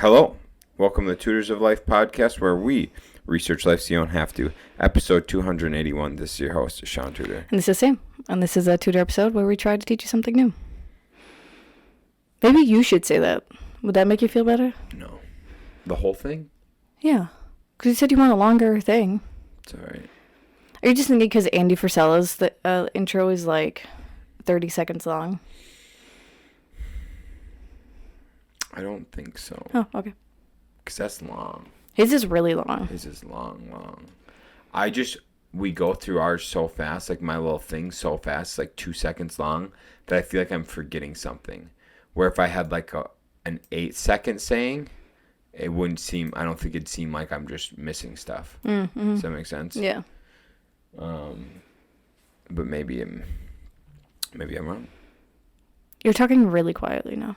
Hello. Welcome to the Tutors of Life podcast, where we research life so you don't have to. Episode 281. This is your host, Shaun Tutor. And this is Sam. And this is a Tutor episode where we try to teach you something new. Maybe you should say that. Would that make you feel better? No. The whole thing? Yeah. Because you said you want a longer thing. It's all right. Are you just thinking because Andy Frisella's intro is like 30 seconds long? I don't think so. Oh, okay. Because that's long. His is really long. His is long. We go through ours so fast, like my little thing so fast, like 2 seconds long, that I feel like I'm forgetting something. Where if I had like an 8-second saying, it wouldn't seem, I don't think it'd seem like I'm just missing stuff. Mm-hmm. Does that make sense? Yeah. But maybe I'm wrong. You're talking really quietly now.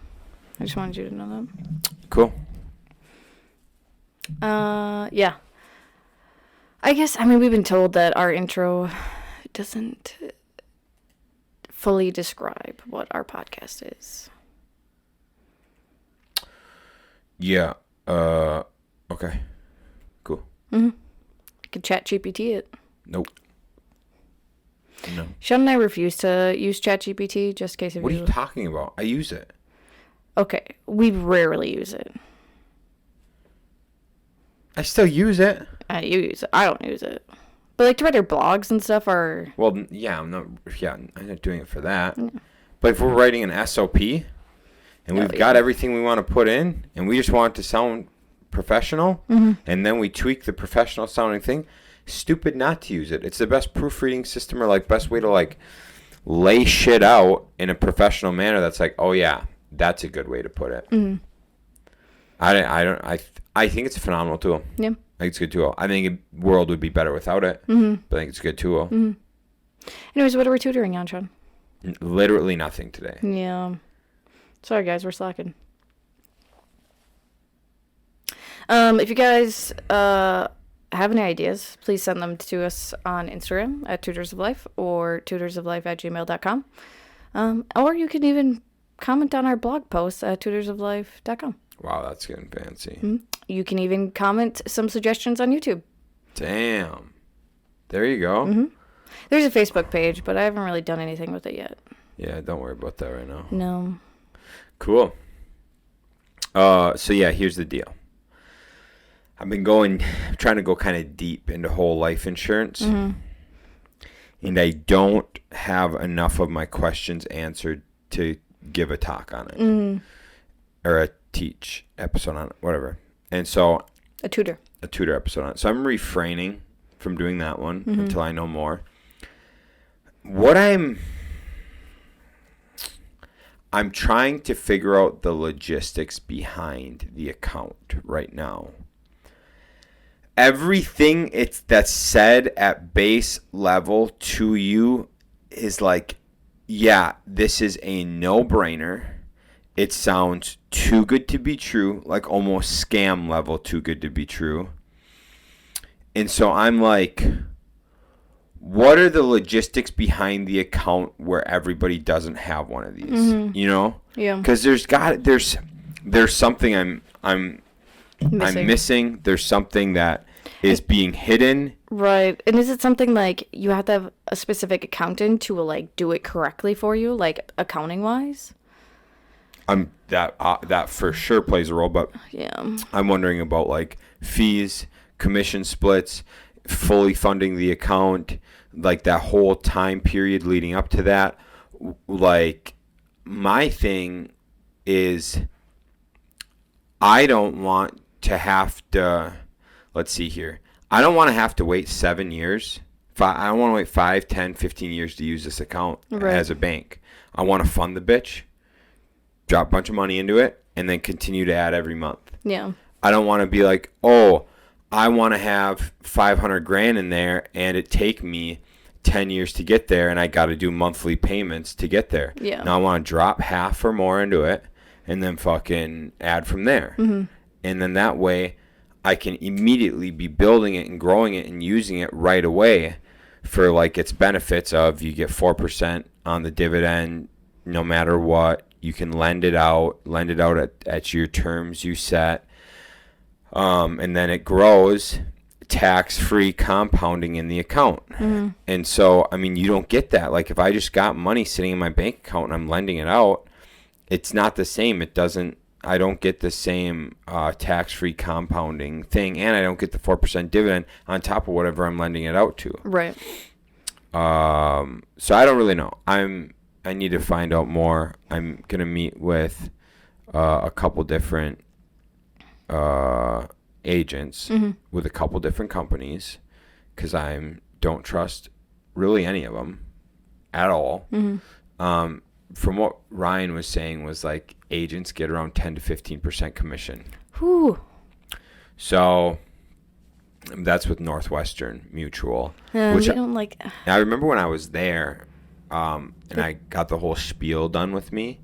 I just wanted you to know that. Cool. Yeah. I guess, we've been told that our intro doesn't fully describe what our podcast is. Yeah. Okay. Cool. Mm-hmm. You could ChatGPT it. Nope. No. Shaun and I refuse to use ChatGPT just in case of What are you talking about? I use it. Okay. We rarely use it. I still use it. You use it. I don't use it. But like to write our blogs and stuff are... Well, yeah, I'm not doing it for that. Yeah. But if we're writing an SOP and we've got everything we want to put in and we just want it to sound professional, and then we tweak the professional sounding thing, stupid not to use it. It's the best proofreading system, or like best way to like lay shit out in a professional manner that's like, oh yeah, that's a good way to put it. Mm-hmm. I think it's a phenomenal tool. Yeah. I think it's a good tool. I think the world would be better without it. Mm-hmm. But I think it's a good tool. Mm-hmm. Anyways, what are we tutoring on, Shaun? Literally nothing today. Yeah. Sorry, guys. We're slacking. If you guys have any ideas, please send them to us on Instagram at Tutors of Life or tutorsoflife@gmail.com. Or you can even comment on our blog post at tutorsoflife.com. Wow, that's getting fancy. Mm-hmm. You can even comment some suggestions on YouTube. Damn. There you go. Mm-hmm. There's a Facebook page, but I haven't really done anything with it yet. Yeah, don't worry about that right now. No. Cool. So yeah, here's the deal. I've been trying to go kind of deep into whole life insurance. Mm-hmm. And I don't have enough of my questions answered to give a talk on it. Mm-hmm. Or a teach episode on it, whatever. And so a tutor episode on it. So I'm refraining from doing that one until I know more. What I'm trying to figure out the logistics behind the account right now. Everything that's said at base level to you is like, yeah, this is a no-brainer. It sounds too good to be true, like almost scam level too good to be true. And so I'm like, what are the logistics behind the account where everybody doesn't have one of these? Mm-hmm. You know? Yeah. Because there's something I'm missing. There's something that is being hidden. Right. And is it something like you have to have a specific accountant to like do it correctly for you, like accounting wise? That for sure plays a role, but yeah, I'm wondering about like fees, commission splits, fully funding the account, like that whole time period leading up to that. Like my thing is, I don't want to have to. Let's see here. I don't want to have to wait 7 years. I don't want to wait 5, 10, 15 years to use this account as a bank. I want to fund the bitch. Drop a bunch of money into it, and then continue to add every month. Yeah. I don't want to be like, oh, I want to have $500,000 in there, and it take me 10 years to get there, and I got to do monthly payments to get there. Yeah. Now I want to drop half or more into it, and then fucking add from there. Mm-hmm. And then that way, I can immediately be building it and growing it and using it right away for like its benefits of you get 4% on the dividend no matter what. You can lend it out at your terms you set. And then it grows tax-free compounding in the account. And so, I mean, you don't get that. Like, if I just got money sitting in my bank account and I'm lending it out, it's not the same. I don't get the same tax-free compounding thing, and I don't get the 4% dividend on top of whatever I'm lending it out to. Right. So I don't really know. I need to find out more. I'm going to meet with a couple different agents with a couple different companies, because I don't trust really any of them at all. From what Ryan was saying was like agents get around 10 to 15% commission. Whew. So that's with Northwestern Mutual. Which we don't like. I remember when I was there, and I got the whole spiel done with me.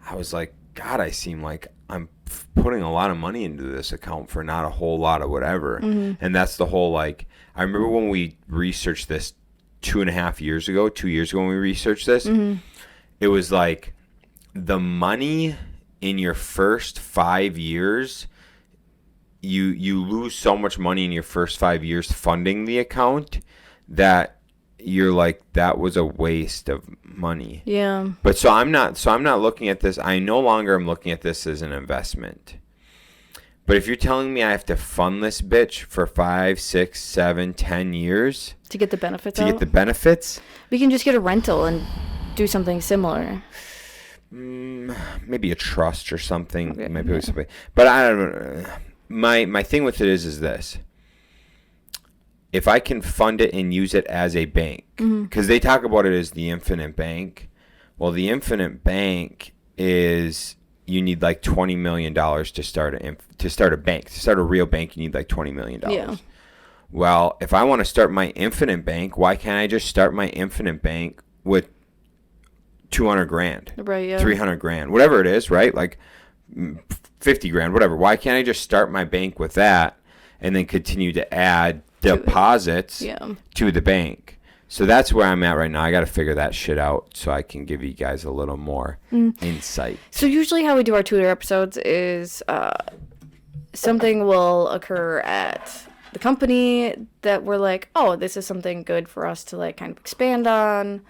I was like, God, I seem like I'm putting a lot of money into this account for not a whole lot of whatever. And that's the whole, like, I remember when we researched this 2 years ago when we researched this, it was like the money in your first 5 years, you lose so much money in your first 5 years funding the account that you're like, that was a waste of money. Yeah. But so I'm not looking at this. I no longer am looking at this as an investment. But if you're telling me I have to fund this bitch for 5, 6, 7, 10 years to get the benefits, we can just get a rental and do something similar. Maybe a trust or something. Okay. Maybe something. But I don't know. My thing with it is this. If I can fund it and use it as a bank, because they talk about it as the infinite bank. Well, the infinite bank is, you need like $20 million to start a bank. To start a real bank, you need like $20 million. Yeah. Well, if I want to start my infinite bank, why can't I just start my infinite bank with $200,000, right? Yeah. $300,000, whatever it is, right? Like $50,000, whatever. Why can't I just start my bank with that and then continue to add deposits to the bank? So that's where I'm at right now. I got to figure that shit out so I can give you guys a little more insight. So usually how we do our tutor episodes is something will occur at the company that we're like, oh, this is something good for us to like kind of expand on.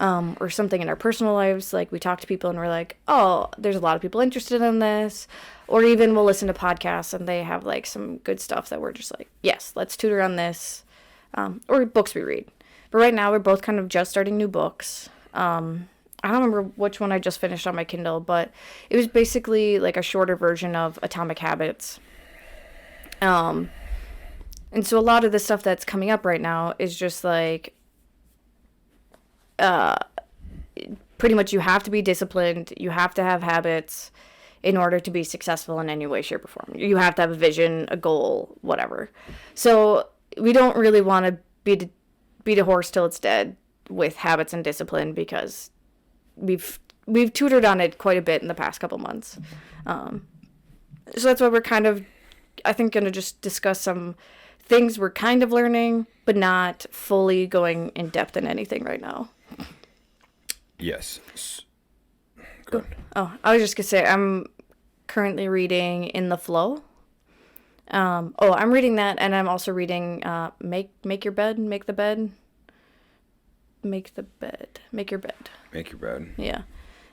Or something in our personal lives, like we talk to people and we're like, oh, there's a lot of people interested in this. Or even we'll listen to podcasts and they have like some good stuff that we're just like, yes, let's tutor on this. Or books we read. But right now we're both kind of just starting new books. I don't remember which one I just finished on my Kindle, but it was basically like a shorter version of Atomic Habits. And so a lot of the stuff that's coming up right now is just like, pretty much you have to be disciplined, you have to have habits in order to be successful in any way, shape, or form. You have to have a vision, a goal, whatever. So we don't really want to beat a horse till it's dead with habits and discipline, because we've tutored on it quite a bit in the past couple months. So that's why we're kind of, I think, going to just discuss some things we're kind of learning, but not fully going in depth in anything right now. Yes. Good. Oh, I was just going to say, I'm currently reading In the Flow. I'm reading that, and I'm also reading Make Your Bed, Make the Bed. Make the Bed. Make Your Bed. Make Your Bed. Yeah.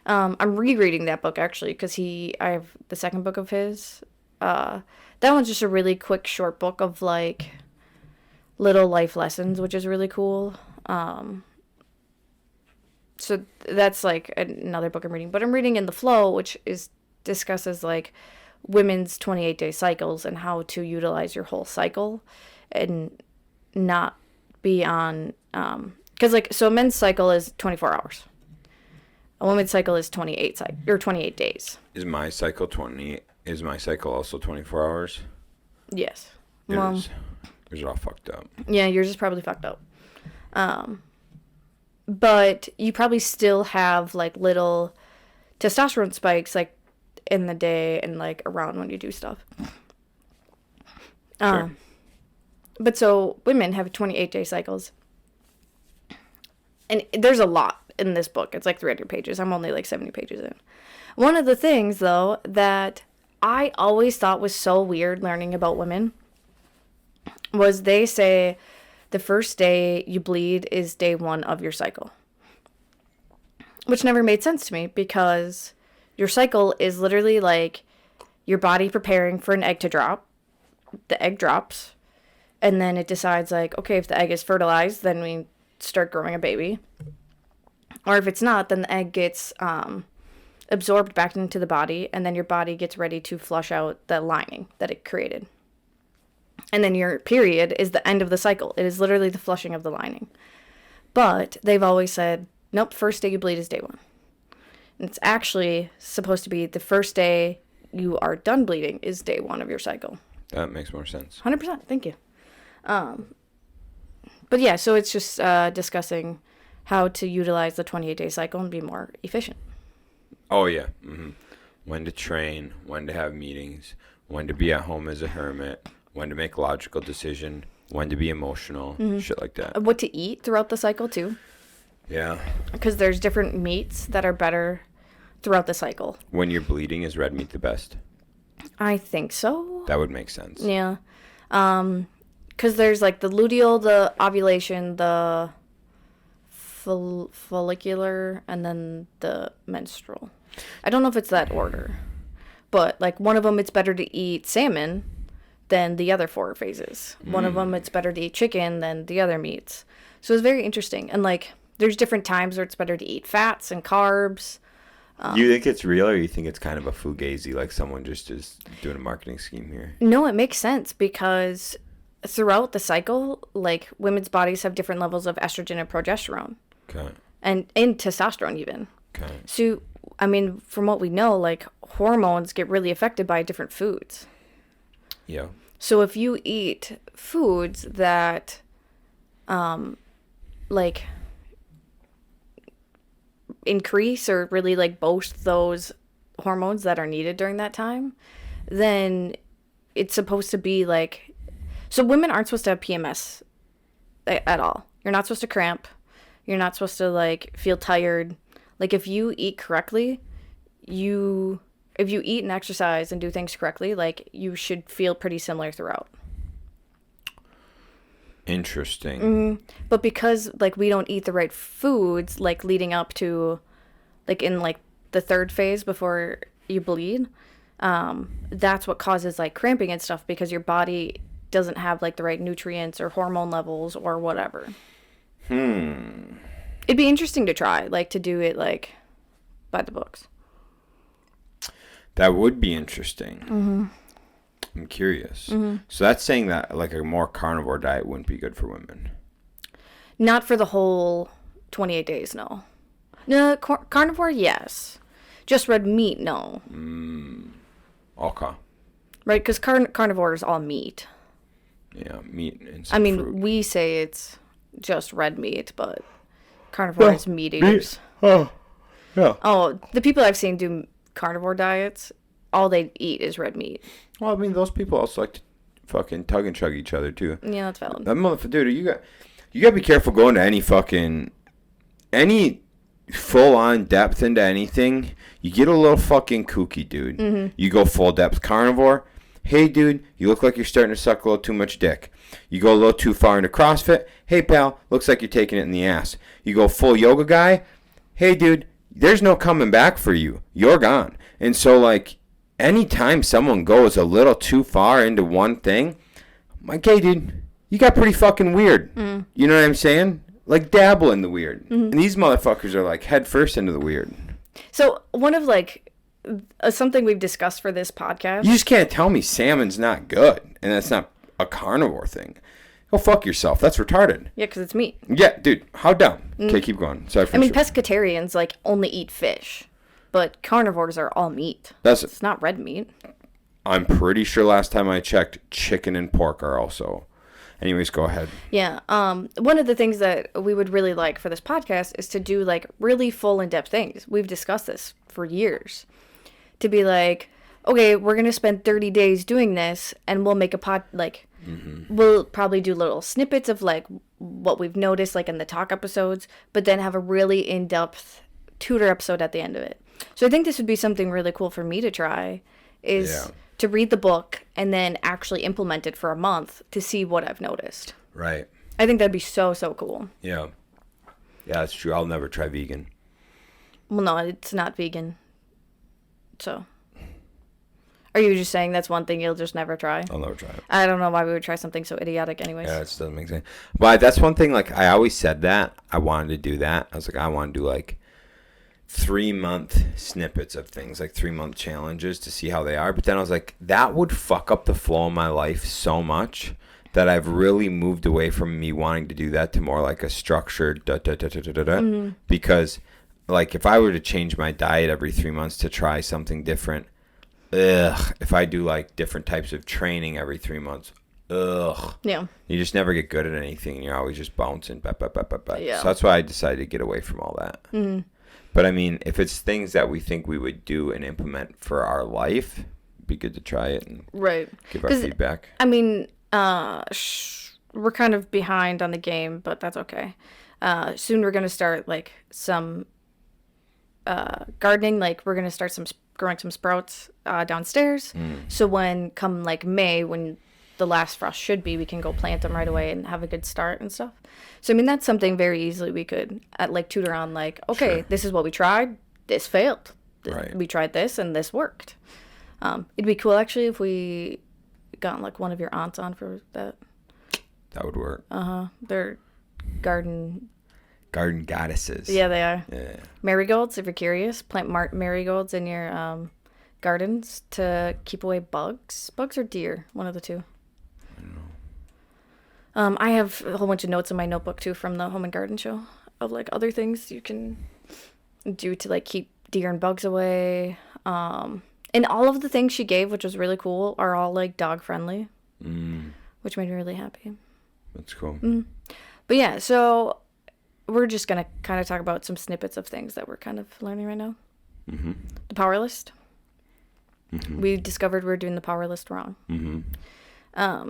I'm rereading that book, actually, because I have the second book of his. That one's just a really quick, short book of, like, little life lessons, which is really cool. So that's like another book I'm reading, but I'm reading In the Flow, which discusses like women's 28-day cycles and how to utilize your whole cycle and not be on, cause like, so a men's cycle is 24 hours. A woman's cycle is 28 days. Is my cycle also 24 hours? Yes. Yours is all fucked up. Yeah, yours is probably fucked up. But you probably still have like little testosterone spikes like in the day and like around when you do stuff. Sure. But so women have 28-day cycles. And there's a lot. in this book. It's like 300 pages. I'm only like 70 pages in. One of the things, though, that I always thought was so weird learning about women was they say the first day you bleed is day 1 of your cycle. Which never made sense to me because your cycle is literally like your body preparing for an egg to drop. The egg drops. And then it decides like, okay, if the egg is fertilized, then we start growing a baby. Or if it's not, then the egg gets absorbed back into the body. And then your body gets ready to flush out the lining that it created. And then your period is the end of the cycle. It is literally the flushing of the lining. But they've always said, nope, first day you bleed is day 1. And it's actually supposed to be the first day you are done bleeding is day 1 of your cycle. That makes more sense. 100%. Thank you. But yeah, so it's just discussing how to utilize the 28-day cycle and be more efficient. Oh, yeah. Mm-hmm. When to train, when to have meetings, when to be at home as a hermit, when to make logical decision, when to be emotional, shit like that. What to eat throughout the cycle, too. Yeah. Because there's different meats that are better throughout the cycle. When you're bleeding, is red meat the best? I think so. That would make sense. Yeah. Because there's like the luteal, the ovulation, the follicular, and then the menstrual. I don't know if it's that order. But like one of them, it's better to eat salmon than the other 4 phases. One of them, it's better to eat chicken than the other meats. So it's very interesting. And like there's different times where it's better to eat fats and carbs. Do you think it's real or you think it's kind of a fugazi, like someone just is doing a marketing scheme here? No, it makes sense because throughout the cycle, like women's bodies have different levels of estrogen and progesterone. Okay. And testosterone even. Okay. So, I mean, from what we know, like hormones get really affected by different foods. Yeah. So if you eat foods that, like, increase or really, like, boast those hormones that are needed during that time, then it's supposed to be, like... So women aren't supposed to have PMS at all. You're not supposed to cramp. You're not supposed to, like, feel tired. Like, if you eat correctly, if you eat and exercise and do things correctly, like, you should feel pretty similar throughout. Interesting. Mm-hmm. But because, like, we don't eat the right foods, like, leading up to, like, in, like, the 3rd phase before you bleed, that's what causes, like, cramping and stuff because your body doesn't have, like, the right nutrients or hormone levels or whatever. It'd be interesting to try, like, to do it, like, by the books. That would be interesting. Mm-hmm. I'm curious. Mm-hmm. So that's saying that like a more carnivore diet wouldn't be good for women. Not for the whole 28 days, no. No, carnivore, yes. Just red meat, no. Okay. Right, because carnivore is all meat. Yeah, meat and some I mean, fruit. we say it's just red meat, but carnivore is meat eaters. Oh, yeah. Oh, the people I've seen do carnivore diets, all they eat is red meat. Well, I mean, those people also like to fucking tug and chug each other too. Yeah, that's valid. That motherfucker, dude, you got to be careful going to any full on depth into anything. You get a little fucking kooky, dude. Mm-hmm. You go full depth carnivore. Hey, dude, you look like you're starting to suck a little too much dick. You go a little too far into CrossFit. Hey, pal, looks like you're taking it in the ass. You go full yoga guy. Hey, dude, there's no coming back for you. You're gone. And so, like, anytime someone goes a little too far into one thing, I'm like, hey, dude, you got pretty fucking weird. Mm. You know what I'm saying? Like, dabble in the weird. Mm-hmm. And these motherfuckers are, like, head first into the weird. So, one of, like... something we've discussed for this podcast. You just can't tell me salmon's not good, and that's not a carnivore thing. Go fuck yourself. That's retarded. Yeah, because it's meat. Yeah, dude. How dumb. Okay, keep going. Sorry for pescatarians, like, only eat fish. But carnivores are all meat. It's not red meat. I'm pretty sure last time I checked, chicken and pork are also. Anyways, go ahead. Yeah. One of the things that we would really like for this podcast is to do, like, really full in-depth things. We've discussed this for years. To be like, okay, we're going to spend 30 days doing this, and we'll make a we'll probably do little snippets of, like, what we've noticed, like in the talk episodes, but then have a really in-depth tutor episode at the end of it. So I think this would be something really cool for me to try, is Yeah. to read the book and then actually implement it for a month to see what I've noticed. Right. I think that'd be so, so cool. Yeah. Yeah, that's true. I'll never try vegan. Well, no, it's not vegan. So, are you just saying that's one thing you'll just never try? I'll never try it. I don't know why we would try something so idiotic anyways. Yeah, it just doesn't make sense. But that's one thing, like, I always said that. I wanted to do that. I was like, I want to do, like, 3-month snippets of things, like 3-month challenges to see how they are. But then I was like, that would fuck up the flow of my life so much that I've really moved away from me wanting to do that to more like a structured because like if I were to change my diet every 3 months to try something different, if I do like different types of training every 3 months, Yeah. you just never get good at anything and you're always just bouncing. Yeah. So that's why I decided to get away from all that. Mm-hmm. But I mean, if it's things that we think we would do and implement for our life, it'd be good to try it and Right. give our feedback. I mean, we're kind of behind on the game, but that's okay. Soon we're gonna start like some gardening. Like we're gonna start growing some sprouts downstairs. So when come like May, when the last frost should be, we can go plant them right away and have a good start and stuff. So I mean, that's something very easily we could like tutor on. Like, okay, This is what we tried. This failed. Right. We tried this and this worked. It'd be cool actually if we got like one of your aunts on for that. That would work. They're garden Goddesses. Yeah, they are. Yeah. Marigolds, if you're curious. Plant marigolds in your gardens to keep away bugs. Bugs or deer, one of the two. I don't know. I have a whole bunch of notes in my notebook, too, from the Home and Garden Show of, like, other things you can do to, like, keep deer and bugs away. And all of the things she gave, which was really cool, are all, like, dog-friendly, which made me really happy. That's cool. But, yeah, so we're just going to kind of talk about some snippets of things that we're kind of learning right now. Mm-hmm. The power list. Mm-hmm. We discovered we were doing the power list wrong. Mm-hmm.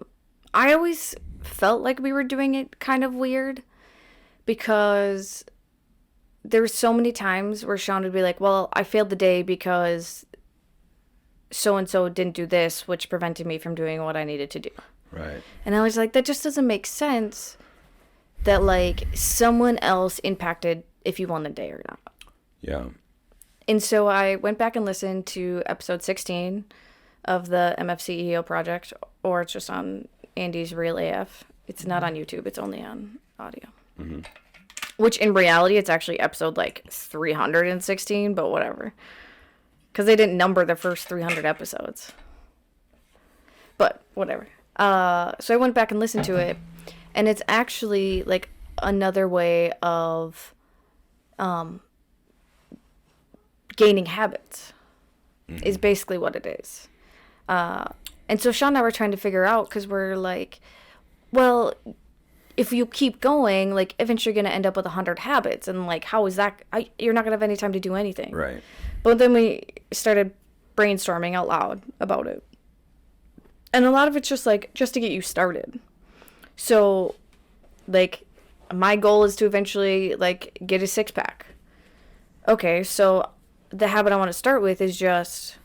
I always felt like we were doing it kind of weird because there were so many times where Shaun would be like, well, I failed the day because so-and-so didn't do this, which prevented me from doing what I needed to do. Right. And I was like, that just doesn't make sense that, like, someone else impacted if you won the day or not. Yeah. And so I went back and listened to episode 16 of the MFCEO project, or it's just on Andy's Real AF. It's not on YouTube. It's only on audio. Mm-hmm. Which in reality, it's actually episode like 316, but whatever. Because they didn't number the first 300 episodes. But whatever. So I went back and listened to it, and it's actually like another way of gaining habits is basically what it is. And so Shaun and I were trying to figure out, because we're like, well, if you keep going, like, eventually you're going to end up with 100 habits. And, like, how is that? You're not going to have any time to do anything. Right. But then we started brainstorming out loud about it. And a lot of it's just, like, just to get you started. So, like, my goal is to eventually, like, get a six-pack. Okay, so the habit I want to start with is just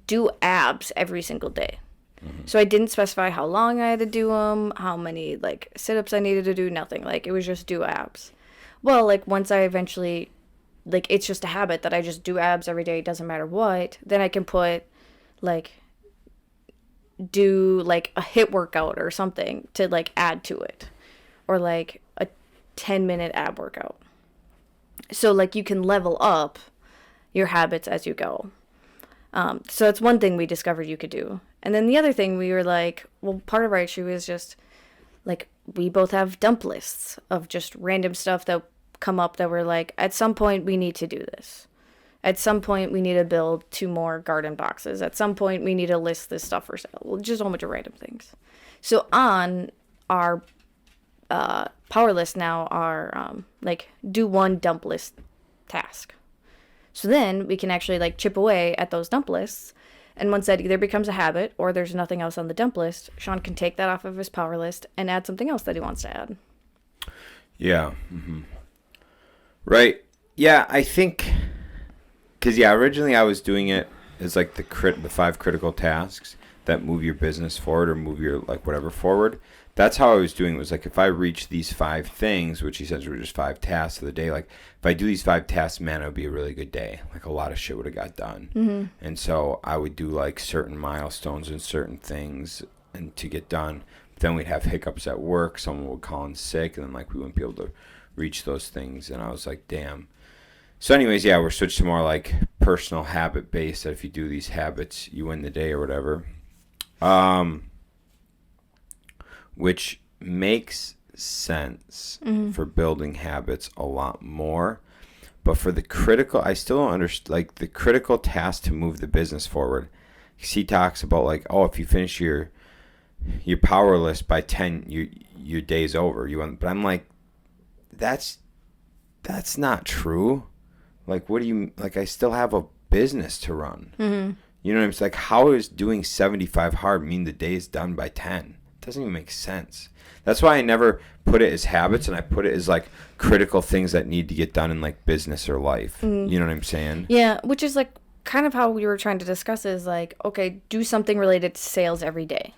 do abs every single day. Mm-hmm. So I didn't specify how long I had to do them, how many, like, sit-ups I needed to do, nothing. Like, it was just do abs. Well, like, once I eventually, like, it's just a habit that I just do abs every day, doesn't matter what, then I can put, like, do, like, a HIIT workout or something to, like, add to it. Or, like, a 10-minute ab workout. So, like, you can level up your habits as you go. So that's one thing we discovered you could do. And then the other thing, we were like, well, part of our issue is just, like, we both have dump lists of just random stuff that come up that we're like, at some point we need to do this. At some point we need to build 2 more garden boxes. At some point we need to list this stuff for sale. Well, just a whole bunch of random things. So on our power list now are, like, do 1 dump list task. So then we can actually, like, chip away at those dump lists. And once that either becomes a habit or there's nothing else on the dump list, Shaun can take that off of his power list and add something else that he wants to add. Yeah. Right. Yeah, I think because originally I was doing it as like the 5 critical tasks that move your business forward or move your like whatever forward. That's how I was doing it. Was like if I reach these 5 things, which essentially were just 5 tasks of the day, like if I do these 5 tasks, man, it would be a really good day. Like a lot of shit would have got done. And so I would do like certain milestones and certain things and to get done. But then we'd have hiccups at work. Someone would call in sick, and then like we wouldn't be able to reach those things. And I was like, damn. So anyways, yeah, we're switched to more like personal habit based, that if you do these habits, you win the day or whatever. Which makes sense for building habits a lot more. But for the critical, I still don't understand, like the critical task to move the business forward. He talks about like, oh, if you finish your power list by 10, your day's over. But I'm like, that's not true. Like, what do you, like, I still have a business to run. You know what I'm saying? Like, how is doing 75 hard mean the day is done by 10? It doesn't even make sense. That's why I never put it as habits, and I put it as, like, critical things that need to get done in, like, business or life. You know what I'm saying? Yeah, which is, like, kind of how we were trying to discuss is, like, okay, do something related to sales every day.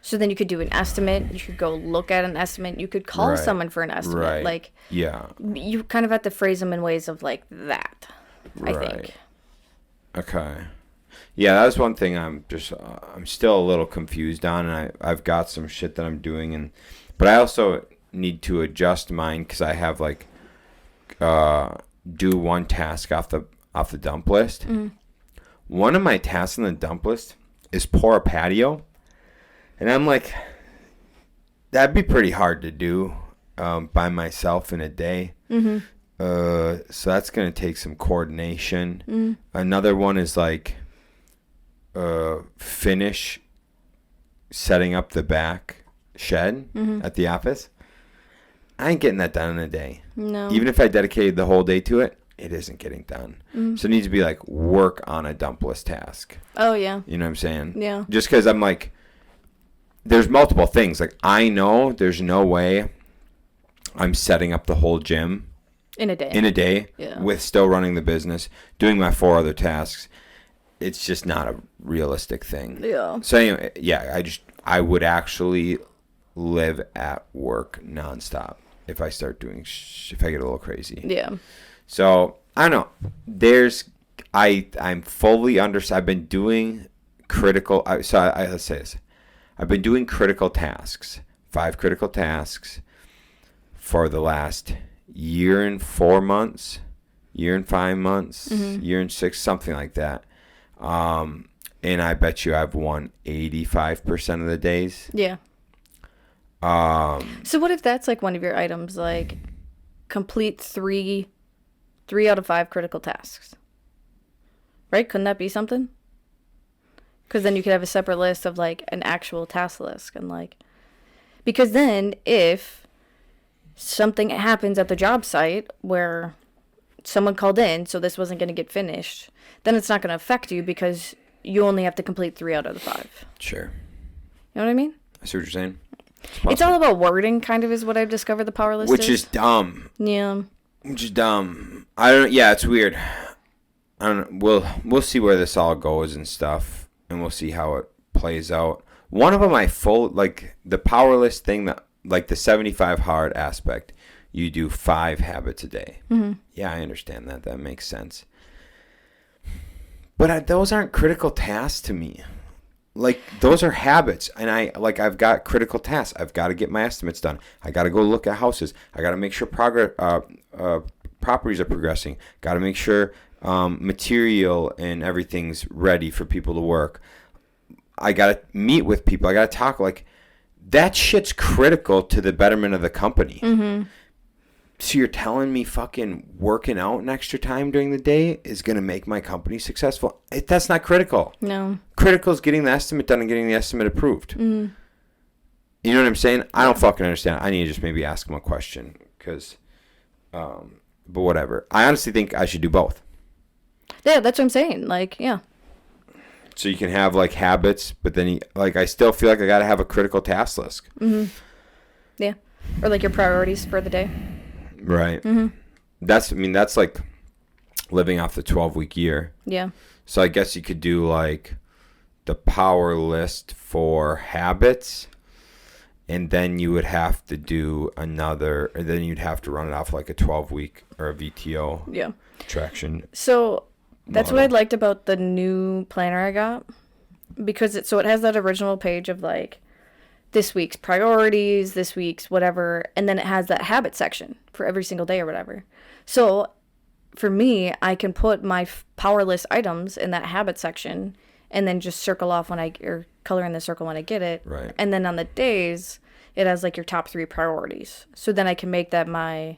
So then you could do an estimate. You could go look at an estimate. You could call someone for an estimate. Right. Like, yeah, you kind of have to phrase them in ways of like that. I think. Okay. Yeah, that's one thing I'm still a little confused on, and I've got some shit that I'm doing, but I also need to adjust mine because I have like do one task off the dump list. One of my tasks on the dump list is pour a patio. And I'm like, that'd be pretty hard to do by myself in a day. So that's going to take some coordination. Another one is like finish setting up the back shed at the office. I ain't getting that done in a day. No. Even if I dedicated the whole day to it, it isn't getting done. So it needs to be like work on a dump list task. Oh, yeah. You know what I'm saying? Yeah. Just because I'm like, there's multiple things. Like, I know there's no way I'm setting up the whole gym in a day. Yeah. With still running the business, doing my 4 other tasks. It's just not a realistic thing. Yeah. So anyway, yeah, I would actually live at work nonstop if I start doing if I get a little crazy. Yeah. So I don't know. I'm fully I've been doing critical. Let's say this. I've been doing critical tasks, 5 critical tasks, for the last year and 4 months, year and 5 months, year and 6, something like that. And I bet you I've won 85% of the days. Yeah. So what if that's like one of your items, like complete 3 out of 5 critical tasks? Right? Couldn't that be something? Because then you could have a separate list of like an actual task list, and like, because then if something happens at the job site where someone called in, so this wasn't going to get finished, then it's not going to affect you because you only have to complete 3 out of the 5. Sure. You know what I mean? I see what you're saying. It's all about wording, kind of, is what I've discovered the power list Which is dumb. Yeah. Which is dumb. I don't. Yeah, it's weird. I don't know. We'll see where this all goes and stuff. And we'll see how it plays out. One of them like the power list thing, that like the 75 hard aspect, you do 5 habits a day. Yeah, I understand that. That makes sense. But those aren't critical tasks to me. Like, those are habits. And I've got critical tasks. I've got to get my estimates done. I got to go look at houses. I got to make sure properties are progressing. Got to make sure material and everything's ready for people to work. I gotta meet with people. I gotta talk. Like, that shit's critical to the betterment of the company. So you're telling me fucking working out an extra time during the day is gonna make my company successful? That's not critical. No. Critical is getting the estimate done and getting the estimate approved. You know what I'm saying? I don't fucking understand. I need to just maybe ask them a question, because but whatever. I honestly think I should do both. Yeah, that's what I'm saying. Like, yeah. So you can have like habits, but then I still feel like I got to have a critical task list. Yeah. or like your priorities for the day. Right. That's like living off the 12-week year. Yeah. So I guess you could do like the power list for habits, and then you would have to do another, or then you'd have to run it off like a 12-week or a VTO traction. So that's model. what I liked about the new planner I got, because it has that original page of like this week's priorities, this week's whatever, and then it has that habit section for every single day or whatever. So for me, I can put my power list items in that habit section and then just circle off or color in the circle when I get it. Right. And then on the days, it has like your top 3 priorities. So then I can make that my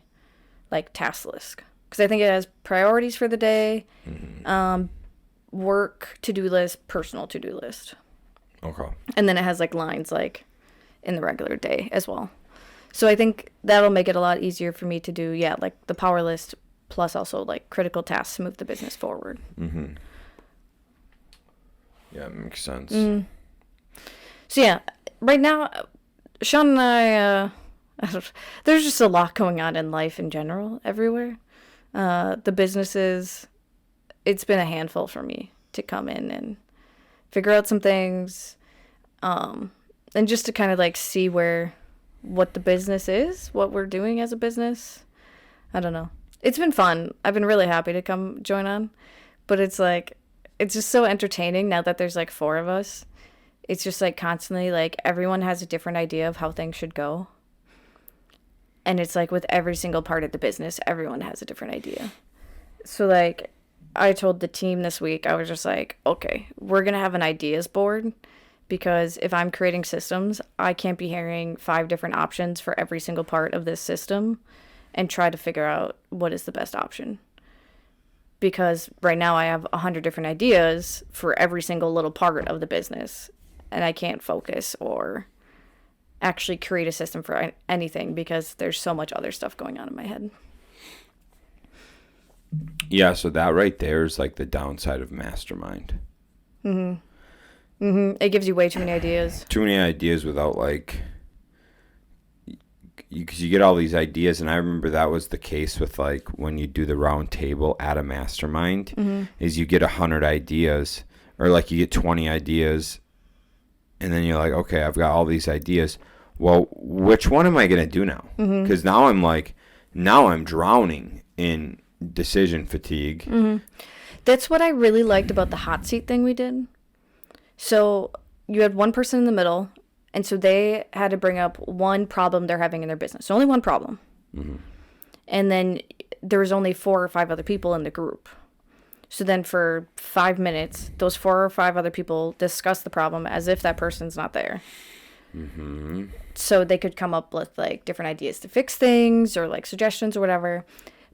like task list. Because I think it has priorities for the day, work to-do list, personal to-do list. Okay. And then it has like lines like in the regular day as well. So I think that'll make it a lot easier for me to do, like the power list plus also like critical tasks to move the business forward. Yeah, it makes sense. So yeah, right now, Shaun and I there's just a lot going on in life in general, everywhere. The businesses, it's been a handful for me to come in and figure out some things, and just to kind of like see what the business is, what we're doing as a business. I don't know. It's been fun. I've been really happy to come join on, but it's like, it's just so entertaining now that there's like 4 of us. It's just like constantly like everyone has a different idea of how things should go. And it's like with every single part of the business, everyone has a different idea. So like I told the team this week, I was just like, okay, we're going to have an ideas board, because if I'm creating systems, I can't be hearing 5 different options for every single part of this system and try to figure out what is the best option. Because right now I have 100 different ideas for every single little part of the business, and I can't focus or actually create a system for anything because there's so much other stuff going on in my head. Yeah, so that right there is like the downside of mastermind. It gives you way too many ideas. Too many ideas without like, because you get all these ideas, and I remember that was the case with like when you do the round table at a mastermind, is you get 100 ideas, or like you get 20 ideas, and then you're like, okay, I've got all these ideas. Well, which one am I going to do now? Because now I'm drowning in decision fatigue. That's what I really liked about the hot seat thing we did. So you had one person in the middle, and so they had to bring up one problem they're having in their business. So only one problem. And then there was only 4 or 5 other people in the group. So then for 5 minutes, those 4 or 5 other people discuss the problem as if that person's not there. So they could come up with like different ideas to fix things or like suggestions or whatever.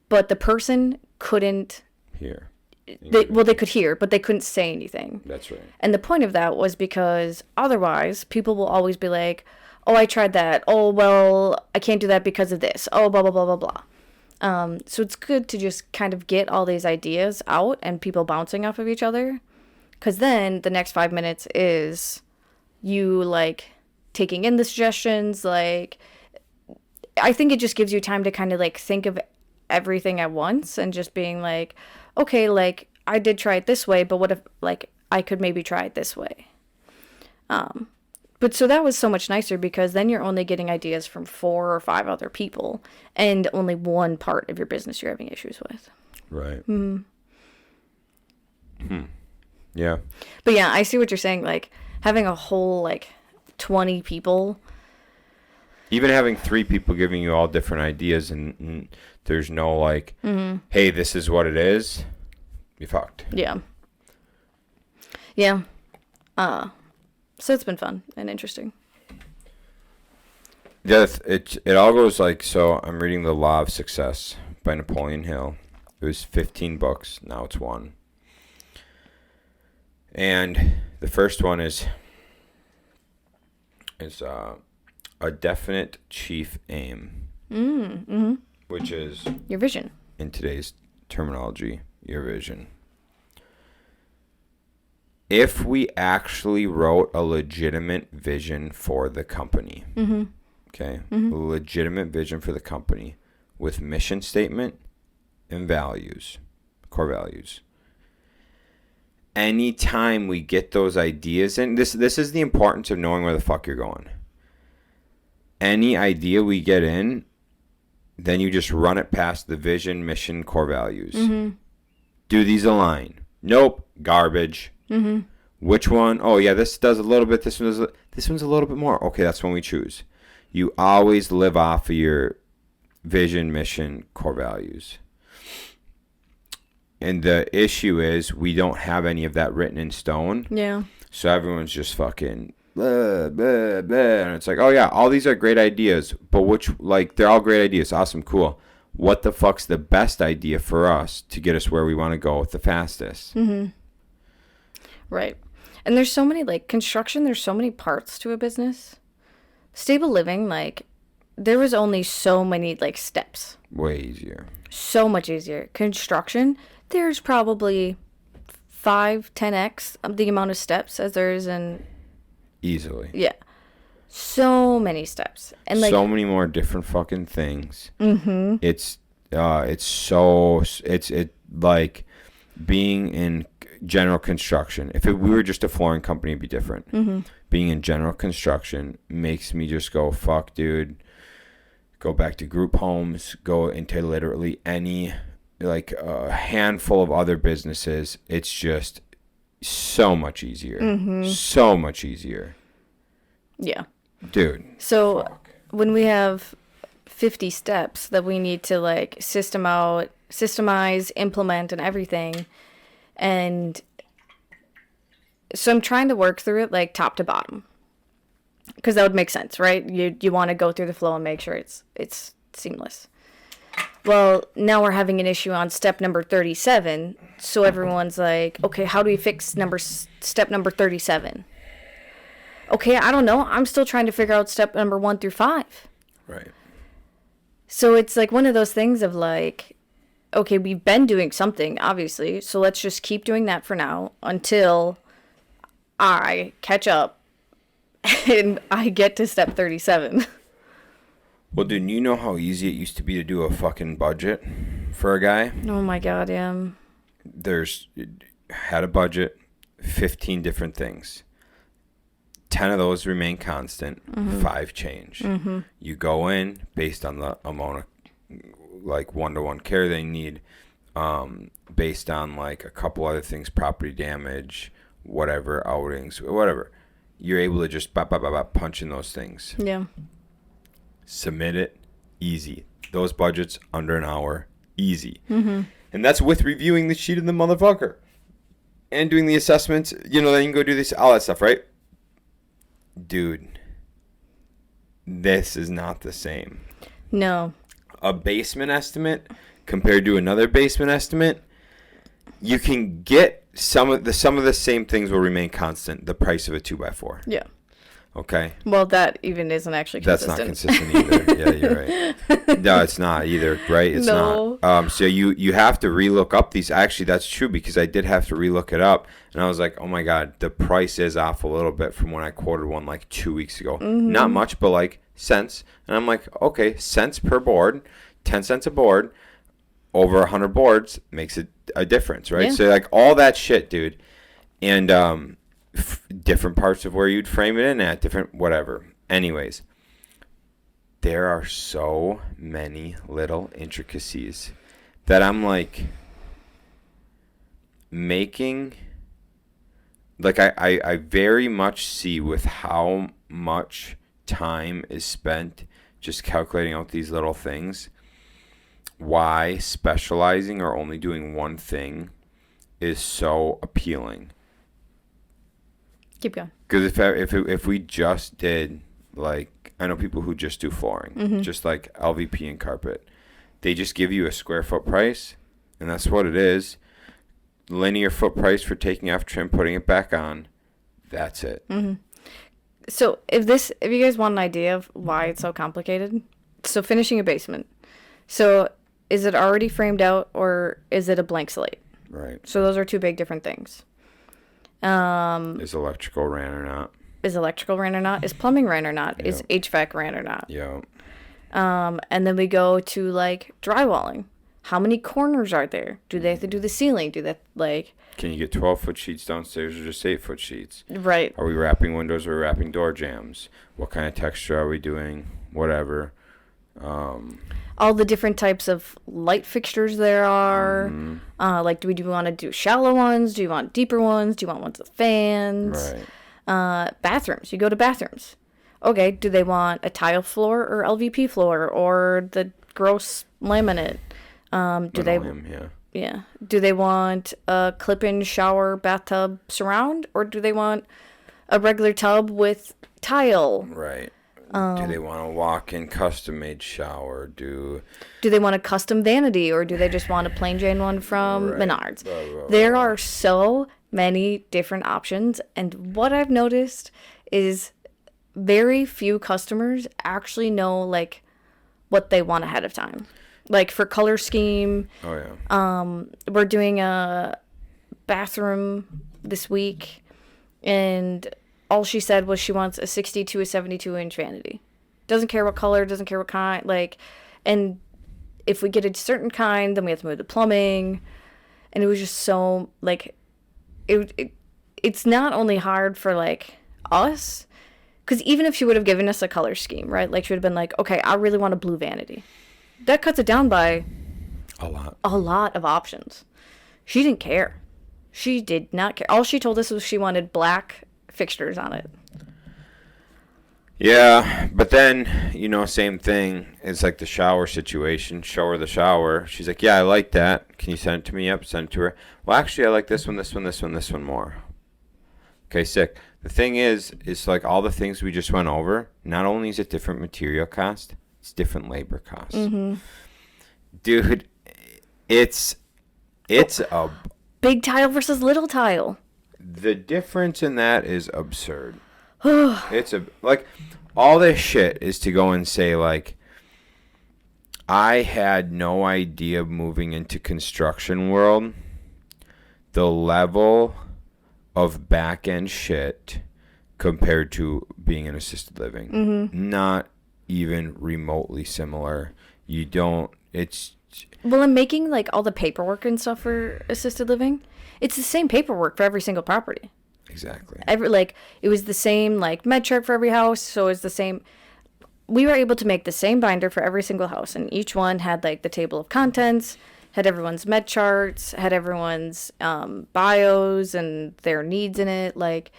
But the person couldn't Here. they could hear, but they couldn't say anything. That's right. And the point of that was because otherwise people will always be like, oh, I tried that. Oh, well, I can't do that because of this. Oh, blah, blah, blah, blah, blah. So it's good to just kind of get all these ideas out and people bouncing off of each other. Because then the next 5 minutes is you like taking in the suggestions. Like, I think it just gives you time to kind of like think of everything at once and just being like, okay, like I did try it this way, but what if like I could maybe try it this way? But so that was so much nicer because then you're only getting ideas from 4 or 5 other people and only one part of your business you're having issues with. Right. Yeah. But yeah, I see what you're saying. Like having a whole like 20 people. Even having 3 people giving you all different ideas and there's no like, hey, this is what it is, you fucked. Yeah. Yeah. So it's been fun and interesting. Yeah, it all goes like, so I'm reading The Law of Success by Napoleon Hill. It was 15 books, now it's 1. And the first one is a definite chief aim, which is your vision. In today's terminology, your vision. If we actually wrote a legitimate vision for the company, Okay. A legitimate vision for the company with mission statement and values, core values. Anytime we get those ideas in, this is the importance of knowing where the fuck you're going. Any idea we get in, then you just run it past the vision, mission, core values. Do these align? Nope. Garbage. Which one? Oh, yeah, this does a little bit. This one's a little bit more. Okay, that's when we choose. You always live off of your vision, mission, core values. And the issue is we don't have any of that written in stone. Yeah. So everyone's just fucking blah, blah, blah. And it's like, oh, yeah, all these are great ideas. But they're all great ideas. Awesome, cool. What the fuck's the best idea for us to get us where we want to go the fastest? Right. And there's so many, construction, there's so many parts to a business. Stable living, there was only so many, steps. Way easier. So much easier. Construction, there's probably 5-10x the amount of steps as there is in... Easily. Yeah. So many steps. And, so many more different fucking things. It's being in general construction. If we were just a flooring company, it'd be different. Being in general construction makes me just go, fuck, dude. Go back to group homes. Go into literally any, a handful of other businesses. It's just so much easier. So much easier. Yeah. Dude. So fuck. When we have 50 steps that we need to systemize, implement, and everything. And so I'm trying to work through it top to bottom, because that would make sense, right? You want to go through the flow and make sure it's seamless. Well, now we're having an issue on step number 37. So everyone's like, okay, how do we fix step number 37? Okay, I don't know. I'm still trying to figure out step number 1 through 5. Right. So it's one of those things of okay, we've been doing something, obviously, so let's just keep doing that for now until I catch up and I get to step 37. Well, dude, you know how easy it used to be to do a fucking budget for a guy? Oh my god, yeah. Had a budget, 15 different things. 10 of those remain constant, 5 change. You go in based on the amount of one-to-one care they need, based on a couple other things, property damage, whatever, outings, whatever. You're able to just punch in those things. Yeah. Submit it, easy. Those budgets under an hour, easy. And that's with reviewing the sheet of the motherfucker and doing the assessments. Then you can go do all that stuff, right? Dude, this is not the same. No. A basement estimate compared to another basement estimate, you can get some of the same things will remain constant. The price of a 2x4. Yeah. Okay. Well, that even isn't actually consistent. That's not consistent either. Yeah, you're right. No, it's not either. Right? It's not. So you have to relook up these. Actually, that's true, because I did have to relook it up, and I was like, oh my god, the price is off a little bit from when I quoted one 2 weeks ago. Not much, but cents. And I'm like, okay, cents per board, 10 cents a board, over 100 boards makes a difference, right? Yeah. So all that shit, dude, and different parts of where you'd frame it in at, different whatever. Anyways, there are so many little intricacies that I'm making. I very much see with how much time is spent just calculating out these little things, why specializing or only doing one thing is so appealing. Keep going. Because if we just did, I know people who just do flooring, just LVP and carpet. They just give you a square foot price, and that's what it is. Linear foot price for taking off trim, putting it back on. That's it. So if you guys want an idea of why it's so complicated, so finishing a basement. So is it already framed out, or is it a blank slate? Right. So those are two big different things. Is electrical ran or not? Is electrical ran or not? Is plumbing ran or not? Yeah. Is HVAC ran or not? Yeah. And then we go to like drywalling. How many corners are there? Do they have to do the ceiling? Do they like? Can you get 12-foot sheets downstairs or just 8-foot sheets? Right. Are we wrapping windows or are we wrapping door jambs? What kind of texture are we doing? Whatever. All the different types of light fixtures there are. Like, do we want to do shallow ones? Do you want deeper ones? Do you want ones with fans? Right. Bathrooms. You go to bathrooms. Okay, do they want a tile floor or LVP floor or the gross laminate? Linoleum, Yeah. Do they want a clip-in shower bathtub surround, or do they want a regular tub with tile? Right. Do they want a walk-in custom-made shower? Do they want a custom vanity, or do they just want a plain Jane one from Menards? There are so many different options, and what I've noticed is very few customers actually know like what they want ahead of time. Like for color scheme, we're doing a bathroom this week, and all she said was she wants a 60 to a 72-inch vanity. Doesn't care what color, doesn't care what kind, like, and if we get a certain kind, then we have to move the plumbing, and it was just so, like, it's not only hard for, like, us, because even if she would have given us a color scheme, right, like, she would have been like, okay, I really want a blue vanity. That cuts it down by a lot of options. She didn't care. She did not care. All she told us was she wanted black fixtures on it. Yeah, but then, same thing. It's like the shower situation. Show her the shower. She's like, yeah, I like that. Can you send it to me? Yep, send it to her. Well, actually, I like this one, this one, this one, this one more. Okay, sick. The thing is like all the things we just went over, not only is it different material cost, it's different labor costs. Mm-hmm. Dude, it's a... Big tile versus little tile. The difference in that is absurd. Like, all this shit is to go and say, like, I had no idea moving into construction world, the level of back-end shit compared to being in assisted living. Mm-hmm. Not even remotely similar. Well, I'm making, like, all the paperwork and stuff for assisted living. It's the same paperwork for every single property. Exactly. It was the same, like, med chart for every house, so it's the same. We were able to make the same binder for every single house, and each one had, like, the table of contents, had everyone's med charts, had everyone's bios and their needs in it. Like,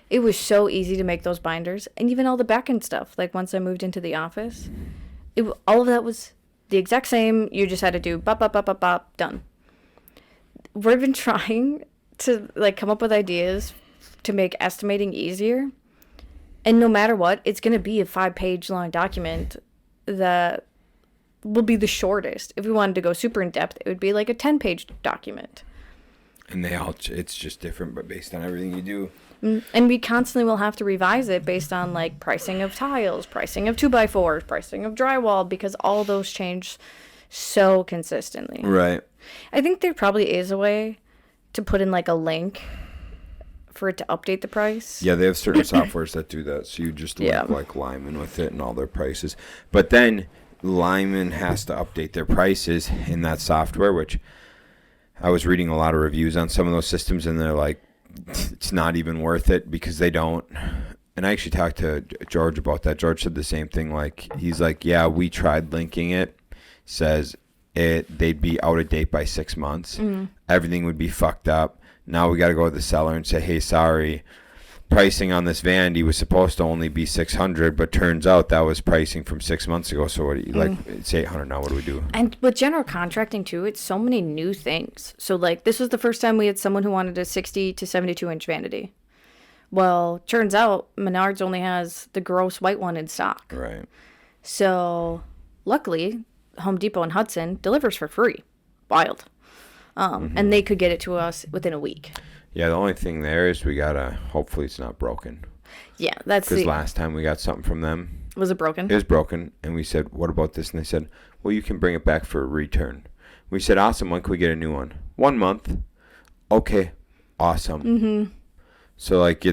it was so easy to make those binders, and even all the back-end stuff. Like, once I moved into the office, all of that was the exact same. You just had to do bop, bop, bop, bop, bop, done. We've been trying to, like, come up with ideas to make estimating easier. And no matter what, it's going to be a 5-page long document that will be the shortest. If we wanted to go super in depth, it would be like a 10-page document. And it's just different, but based on everything you do. And we constantly will have to revise it based on, like, pricing of tiles, pricing of 2x4s, pricing of drywall, because all those change so consistently. Right. I think there probably is a way to put in, like, a link for it to update the price. Yeah, they have certain softwares that do that. So you just link, like, Lyman with it and all their prices. But then Lyman has to update their prices in that software, which I was reading a lot of reviews on some of those systems, and they're like, it's not even worth it because they don't. And I actually talked to George about that. George said the same thing. Like, he's like, yeah, we tried linking it. Says they'd be out of date by 6 months. Mm-hmm. Everything would be fucked up. Now we got to go to the seller and say, hey, sorry, pricing on this vanity was supposed to only be $600, but turns out that was pricing from 6 months ago. So what do you like? It's $800 now. What do we do? And with general contracting too, it's so many new things. So, like, this was the first time we had someone who wanted a 60 to 72-inch vanity. Well, turns out Menards only has the gross white one in stock. Right. So, luckily, Home Depot and Hudson delivers for free. Wild. And they could get it to us within a week. Yeah, the only thing there is we gotta, hopefully it's not broken. Yeah, that's because last time we got something from them. Was it broken? It was broken, and we said, what about this? And they said, well, you can bring it back for a return. We said, awesome, when can we get a new one? 1 month. Okay, awesome. Mm-hmm. So, like,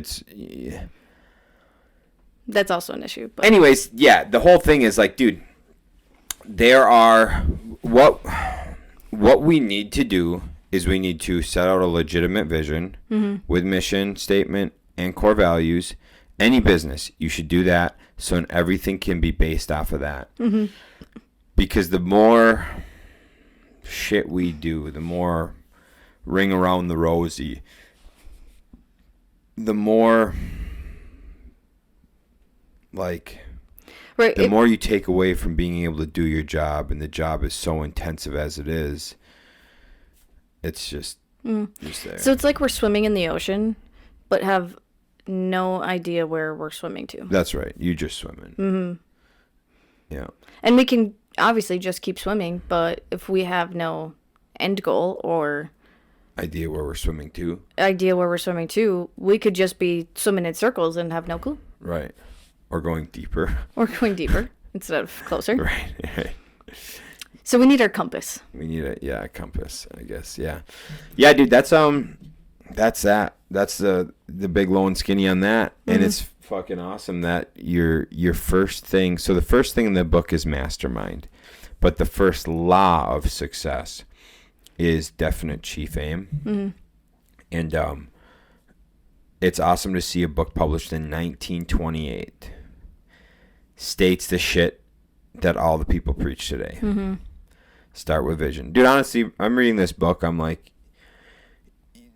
That's also an issue. But anyways, yeah, the whole thing is like, dude, there are what we need to do is we need to set out a legitimate vision with mission statement and core values. Any business, you should do that so everything can be based off of that. Because the more shit we do, the more ring around the rosy, the more like the more you take away from being able to do your job, and the job is so intensive as it is, it's just there. So it's like we're swimming in the ocean, but have no idea where we're swimming to. That's right. You just swimming. Yeah. And we can obviously just keep swimming, but if we have no end goal or idea where we're swimming to, we could just be swimming in circles and have no clue. Right. Or going deeper. Instead of closer. Right. So we need our compass. We need a compass, I guess. Yeah. Yeah, dude, that's that. That's the big, low, and skinny on that. And it's fucking awesome that your first thing. So the first thing in the book is mastermind, but the first law of success is definite chief aim. And it's awesome to see a book published in 1928 states the shit that all the people preach today. Start with vision. Dude, honestly, I'm reading this book. I'm like,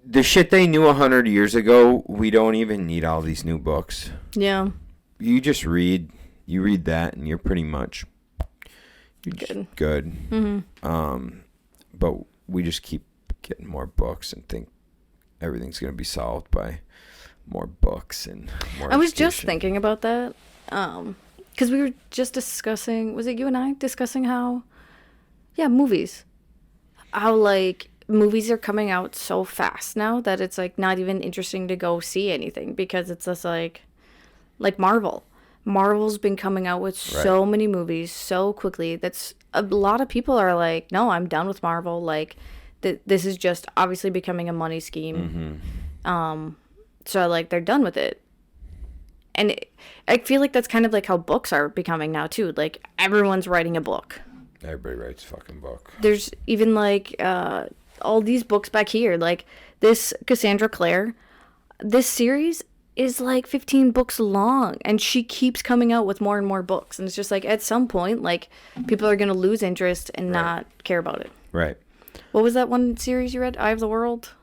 the shit they knew 100 years ago, we don't even need all these new books. Yeah. You just read that, and you're pretty much good. But we just keep getting more books and think everything's going to be solved by more books and more I was just thinking about that. Because we were just discussing, was it you and I discussing how, movies. How, like, movies are coming out so fast now that it's, like, not even interesting to go see anything because it's just, like Marvel. Marvel's been coming out with so many movies so quickly. That's a lot of people are like, no, I'm done with Marvel. Like, this is just obviously becoming a money scheme. So, like, they're done with it. And I feel like that's kind of like how books are becoming now, too. Like, everyone's writing a book. Everybody writes a fucking book. There's even, like, all these books back here. Like, this Cassandra Clare, this series is, like, 15 books long. And she keeps coming out with more and more books. And it's just, like, at some point, like, people are going to lose interest and not care about it. Right. What was that one series you read? Eye of the World?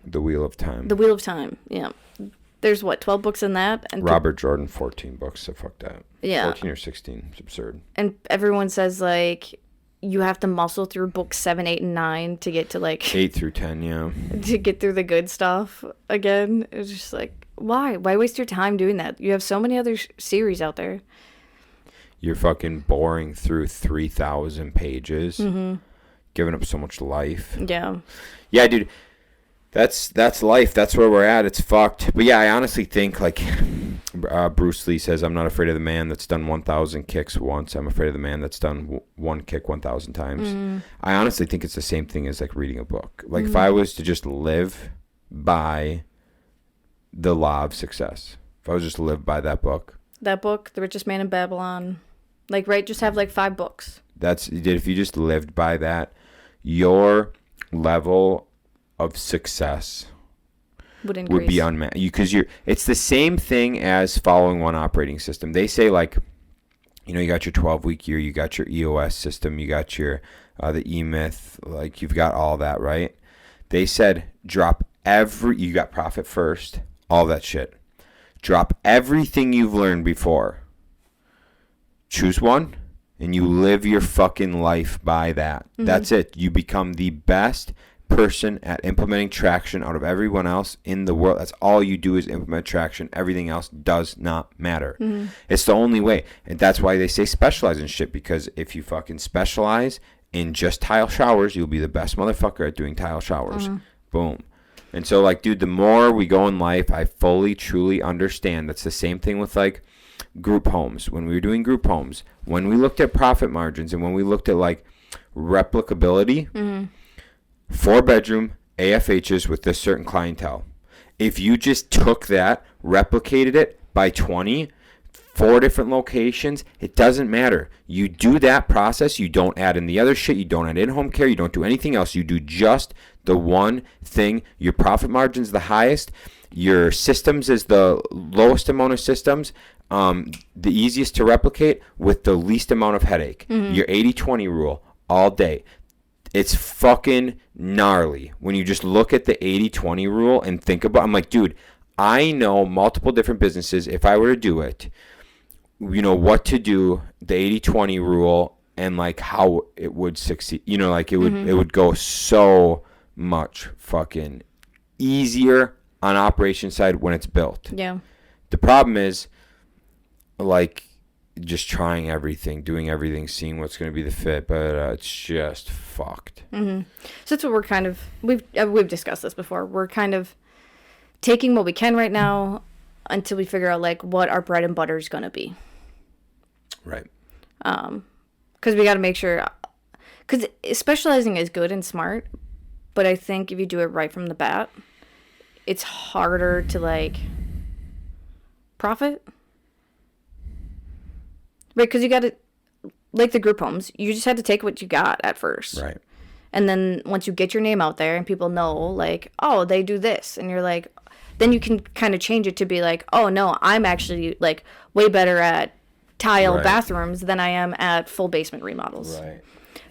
The Wheel of Time. The Wheel of Time, yeah. There's, 12 books in that? And Robert Jordan, 14 books, so fuck that. Yeah. 14 or 16, it's absurd. And everyone says, like, you have to muscle through books 7, 8, and 9 to get to, like... 8 through 10, yeah. To get through the good stuff again. It's just like, why? Why waste your time doing that? You have so many other series out there. You're fucking boring through 3,000 pages. Giving up so much life. Yeah. Yeah, dude. That's life. That's where we're at. It's fucked. But yeah, I honestly think, like, Bruce Lee says, I'm not afraid of the man that's done 1,000 kicks once. I'm afraid of the man that's done one kick 1,000 times. I honestly think it's the same thing as, like, reading a book. Like, if I was to just live by the law of success, if I was just to live by that book. That book, The Richest Man in Babylon. Like, right, just have, like, 5 books. If you just lived by that, your level of success would be unmatched. Because it's the same thing as following one operating system. They say, like, you got your 12-week year, you got your EOS system, you got your the E-Myth, like, you've got all that, right? They said you got profit first, all that shit. Drop everything you've learned before. Choose one, and you live your fucking life by that. That's it. You become the best person at implementing traction out of everyone else in the world. That's all you do is implement traction. Everything else does not matter. It's the only way. And that's why they say specialize in shit, because if you fucking specialize in just tile showers, you'll be the best motherfucker at doing tile showers. Boom. And so, like, dude, the more we go in life, I fully, truly understand. That's the same thing with, like, group homes. When we were doing group homes, when we looked at profit margins and when we looked at, like, replicability, 4-bedroom AFHs with this certain clientele. If you just took that, replicated it by 20, 4 different locations, it doesn't matter. You do that process. You don't add in the other shit. You don't add in-home care. You don't do anything else. You do just the one thing. Your profit margin's the highest. Your systems is the lowest amount of systems. The easiest to replicate with the least amount of headache. Your 80-20 rule all day. It's fucking gnarly when you just look at the 80-20 rule and think about. I'm like, dude, I know multiple different businesses. If I were to do it, what to do, the 80-20 rule, and like how it would succeed. Like it would go so much fucking easier on operation side when it's built. Yeah. The problem is like just trying everything, doing everything, seeing what's going to be the fit, but it's just fucked. So that's what we're kind of, we've discussed this before. We're kind of taking what we can right now until we figure out like what our bread and butter is going to be. Right. Because we got to make sure, because specializing is good and smart, but I think if you do it right from the bat, it's harder to like profit. Right, because you got to, like the group homes, you just had to take what you got at first. Right. And then once you get your name out there and people know, like, oh, they do this. And you're like, then you can kind of change it to be like, oh, no, I'm actually, like, way better at tile bathrooms than I am at full basement remodels. Right.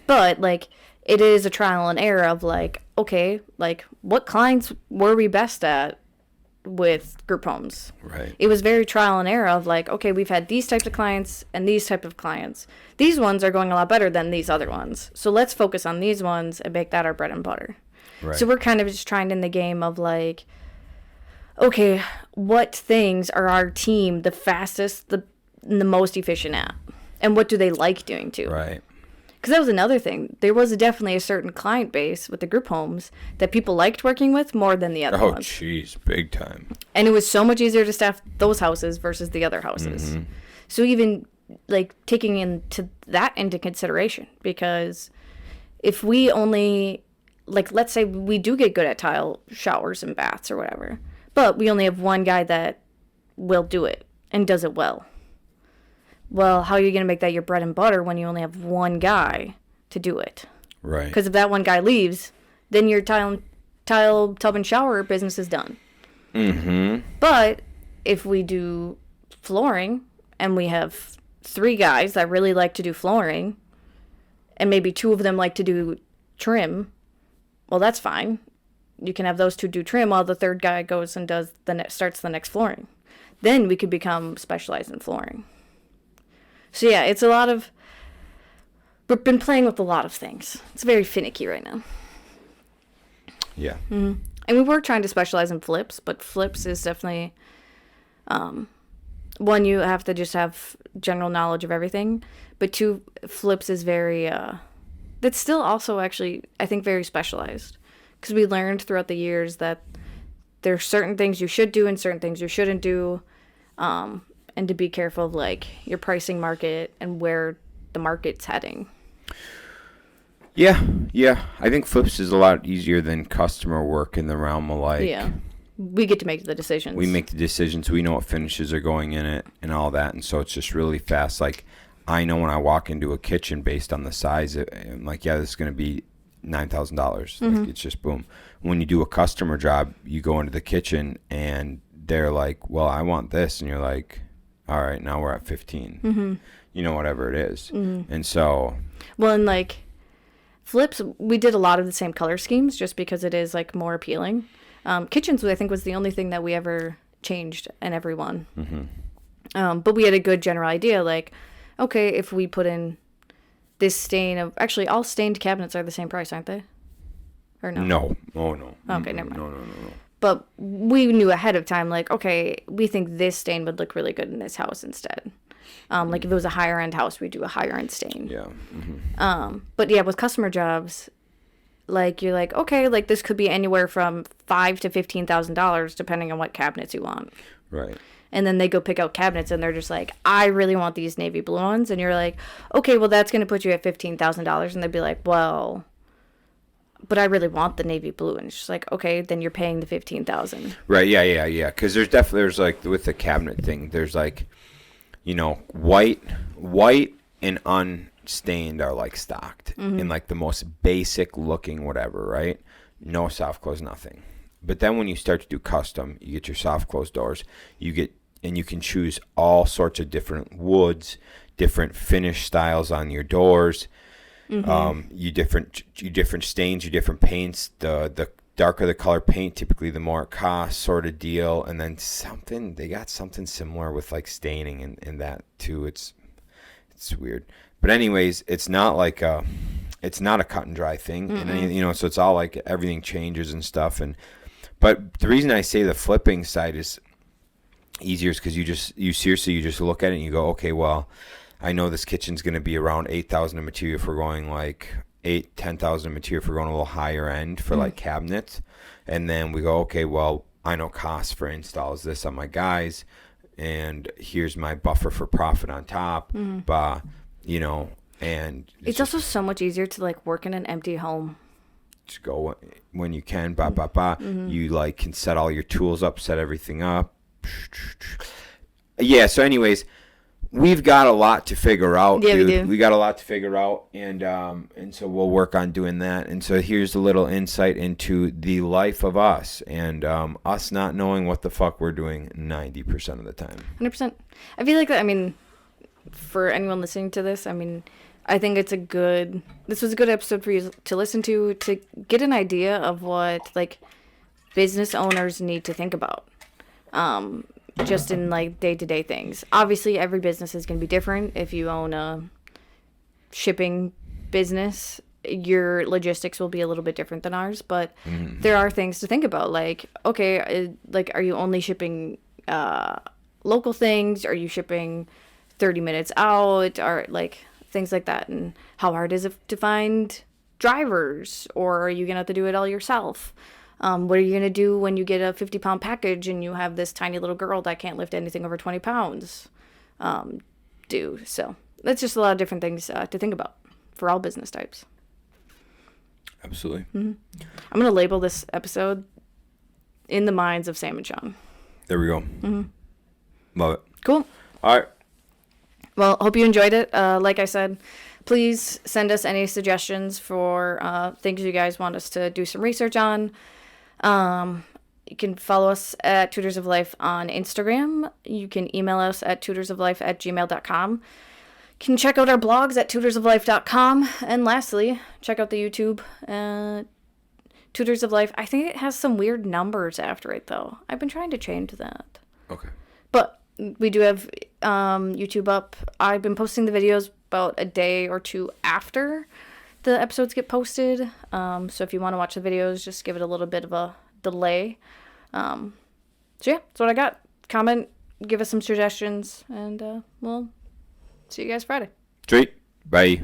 But, like, it is a trial and error of, like, okay, like, what clients were we best at with group homes? Right. It was very trial and error of like, okay, we've had these types of clients and these type of clients. These ones are going a lot better than these other ones. So let's focus on these ones and make that our bread and butter. Right. So we're kind of just trying in the game of like, okay, what things are our team the fastest, the most efficient at? And what do they like doing too? Right. Because that was another thing. There was definitely a certain client base with the group homes that people liked working with more than the other ones. Oh, jeez, big time. And it was so much easier to staff those houses versus the other houses. So even like taking into consideration, because if we only, like, let's say we do get good at tile showers and baths or whatever, but we only have one guy that will do it and does it well. Well, how are you going to make that your bread and butter when you only have one guy to do it? Right. Because if that one guy leaves, then your tile, tub, and shower business is done. But if we do flooring and we have 3 guys that really like to do flooring and maybe 2 of them like to do trim, well, that's fine. You can have those 2 do trim while the 3rd guy goes and starts the next flooring. Then we could become specialized in flooring. So yeah, it's a lot of, we've been playing with a lot of things. It's very finicky right now. Yeah. And we were trying to specialize in flips, but flips is definitely, one, you have to just have general knowledge of everything, but 2, flips is very, that's still also actually, I think, very specialized. Because we learned throughout the years that there are certain things you should do and certain things you shouldn't do. And to be careful of like your pricing market and where the market's heading. Yeah. I think flips is a lot easier than customer work in the realm of like. Yeah. We get to make the decisions. We make the decisions. We know what finishes are going in it and all that. And so it's just really fast. Like I know when I walk into a kitchen based on the size, I'm like, yeah, this is going to be $9,000. Like, it's just boom. When you do a customer job, you go into the kitchen and they're like, well, I want this. And you're like, all right, now we're at 15, whatever it is. And so. Well, and like flips, we did a lot of the same color schemes just because it is like more appealing. Kitchens, I think, was the only thing that we ever changed in every one. But we had a good general idea, like, okay, if we put in this stain of, actually, all stained cabinets are the same price, aren't they? Or no? No. Oh, no. Okay, never mind. No. But we knew ahead of time, like, okay, we think this stain would look really good in this house instead. Like, if it was a higher-end house, we'd do a higher-end stain. Yeah. But, yeah, with customer jobs, like, you're like, okay, like, this could be anywhere from $5,000 to $15,000, depending on what cabinets you want. Right. And then they go pick out cabinets, and they're just like, I really want these navy blue ones. And you're like, okay, well, that's going to put you at $15,000. And they'd be like, well, but I really want the navy blue. And it's just like, okay, then you're paying the $15,000. Right. Yeah. Because there's like with the cabinet thing, there's like white and unstained are like stocked in like the most basic looking whatever, right? No soft close, nothing. But then when you start to do custom, you get your soft close doors. And you can choose all sorts of different woods, different finish styles on your doors. You different stains, you different paints. The darker the color paint, typically the more it costs, sort of deal. And then they got something similar with like staining and that too. It's weird. But anyways, it's not a cut and dry thing. And so it's all like everything changes and stuff. But the reason I say the flipping side is easier is because you seriously just look at it and you go, okay, well, I know this kitchen's going to be around 8,000 of material if we're going like 10,000 of material if we're going a little higher end for like cabinets. And then we go, okay, well, I know cost for install is this on my guys, and here's my buffer for profit on top. But, and it's also so much easier to like work in an empty home. Just go when you can, You like can set all your tools up, set everything up. Yeah, so anyways, we've got a lot to figure out, yeah, dude. We got a lot to figure out, and so we'll work on doing that. And so here's a little insight into the life of us and us not knowing what the fuck we're doing 90% of the time. 100%. I feel like that, I mean, for anyone listening to this, I mean, I think this was a good episode for you to listen to get an idea of what like business owners need to think about. Just in like day-to-day things. Obviously, every business is going to be different. If you own a shipping business, your logistics will be a little bit different than ours, but there are things to think about. Like, okay, like, are you only shipping local things? Are you shipping 30 minutes out? Or like things like that. And how hard is it to find drivers? Or are you going to have to do it all yourself? What are you going to do when you get a 50-pound package and you have this tiny little girl that can't lift anything over 20 pounds? So that's just a lot of different things to think about for all business types. Absolutely. I'm going to label this episode In the Minds of Sam and Shaun. There we go. Love it. Cool. All right. Well, hope you enjoyed it. Like I said, please send us any suggestions for things you guys want us to do some research on. You can follow us at Tutors of Life on Instagram. You can email us at tutorsoflife@gmail.com. You can check out our blogs at tutorsoflife.com. And lastly, check out the YouTube Tutors of Life. I think it has some weird numbers after it, though. I've been trying to change that. Okay. But we do have YouTube up. I've been posting the videos about a day or two after the episodes get posted. So if you want to watch the videos, just give it a little bit of a delay. So yeah, that's what I got. Comment, give us some suggestions, and we'll see you guys Friday. Sweet. Bye.